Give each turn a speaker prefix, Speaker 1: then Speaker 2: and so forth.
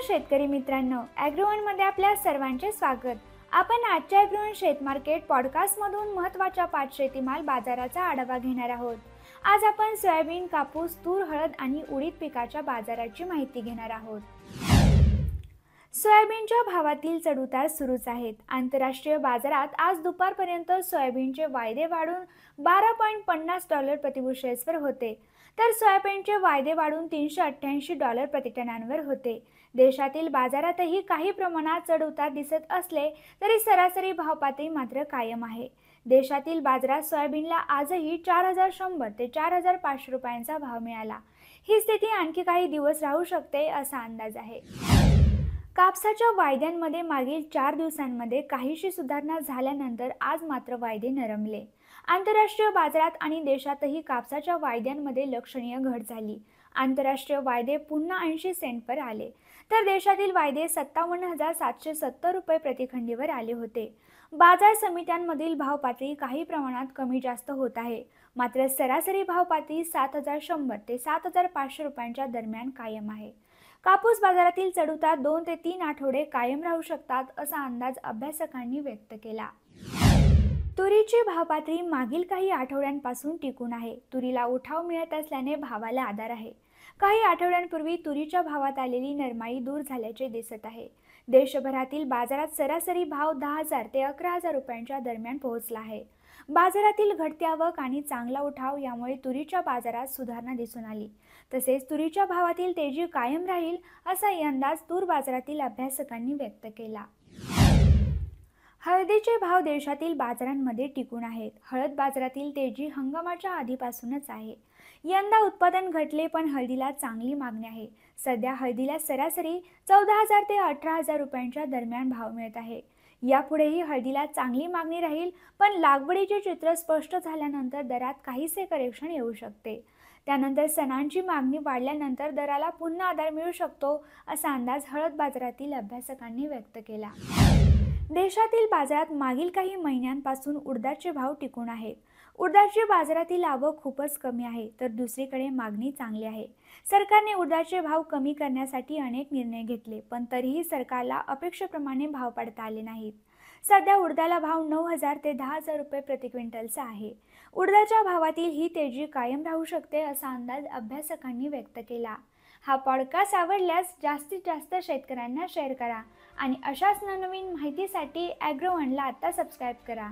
Speaker 1: शेतकरी मित्रांनो, ॲग्रोवनमध्ये आपल्या सर्वांचे स्वागत। आपण आजच्या ॲग्रोवन शेत मार्केट पॉडकास्टमधून महत्त्वाच्या 5 शेतीमाल बाजाराचा आढावा घेणार आहोत। आज आपण सोयाबीन, कापूस, तूर, हळद आणि उडीद पिकाच्या बाजाराची माहिती घेणार आहोत। सोयाबीनच्या भावातील चढउतार सुरूच आहेत। आंतरराष्ट्रीय बाजारात आज दुपारपर्यंत सोयाबीनचे वायदे वाढून $12.50 प्रति बुशेल्सवर होते, तर सोयाबीनचे वायदे वाढून $388 प्रति टनांवर होते। देशातील बाजारातही काही प्रमाणात चढउतार दिसत असले तरी सरासरी भाव पातळी मात्र कायम आहे। देशातील बाजारात सोयाबीनला आजही 4100 ते 4500 रुपयांचा भाव मिळाला। ही स्थिती आणखी काही दिवस राहू शकते असा अंदाज आहे। कापसाच्या वायद्यांमध्ये मागील 4 दिवसांमध्ये काहीशी सुधारणा झाल्यानंतर आज मात्र वायदे नरमले। आंतरराष्ट्रीय बाजारात आणि देशातही कापसाच्या वायद्यांमध्ये लक्षणीय घट झाली। आंतरराष्ट्रीय वायदे पुन्हा 80 सेंटवर आले, तर देशातील वायदे 57,770 रुपये प्रतिखंडीवर आले होते। बाजार समित्यांमधील भाव पातळी काही प्रमाणात कमी जास्त होत आहे, मात्र सरासरी भाव पातळी 7,100 ते 7,500 रुपयांच्या दरम्यान कायम आहे। कापूस बाजारातील चढउतार 2 ते 3 आठवडे कायम राहू शकतात असा अंदाज अभ्यासकांनी व्यक्त केला। तुरीची भाव पातळी मागील काही आठवड्यांपासून टिकून आहे। तुरीला उठाव मिळत असल्याने भावाला आधार आहे। काही आठवड्यांपूर्वी तुरीच्या भावात आलेली नरमाई दूर झाल्याचे दिसत आहे। देशभरातील बाजारात सरासरी भाव 10,000 ते 11,000 रुपयांच्या दरम्यान पोहोचला आहे। बाजारातील घटती आवक आणि चांगला उठाव यामुळे तुरीच्या बाजारात सुधारणा दिसून आली। तसेच तुरीच्या भावातील तेजी कायम राहील असा अंदाज तूर बाजारातील अभ्यासकांनी व्यक्त केला। हळदीचे भाव देशातील बाजारांमध्ये टिकून आहेत। हळद बाजारातील तेजी हंगामाच्या आधीपासूनच आहे। यंदा उत्पादन घटले पण हळदीला चांगली मागणी आहे। सध्या हळदीला सरासरी 14,000 ते 18,000 रुपयांच्या दरम्यान भाव मिळत आहे। यापुढेही हळदीला चांगली मागणी राहील, पण लागवडीचे चित्र स्पष्ट झाल्यानंतर दरात काहीसे करेक्शन येऊ शकते। त्यानंतर सणांची मागणी वाढल्यानंतर दराला पुन्हा आधार मिळू शकतो असा अंदाज हळद बाजारातील अभ्यासकांनी व्यक्त केला। देशातील बाजारात मागील काही महिन्यांपासून उडदाचे भाव टिकून आहेत। उडदाची बाजारातील आवक खूपच कमी आहे, तर दुसरीकडे मागणी चांगली आहे। सरकारने उडदाचे भाव कमी करण्यासाठी अनेक निर्णय घेतले, पण तरीही सरकारला अपेक्षेप्रमाणे भाव पाडता आले नाहीत। सध्या उडदाला भाव 9,000 ते 10,000 रुपये प्रति क्विंटलचा आहे। उडदाच्या भावातील ही तेजी कायम राहू शकते असा अंदाज अभ्यासकांनी व्यक्त केला। हा पॉडकास्ट आवडल्यास जास्तीत जास्त शेतकऱ्यांना शेअर करा आणि अशाच नवनवीन माहितीसाठी ॲग्रोवनला आता सबस्क्राईब करा।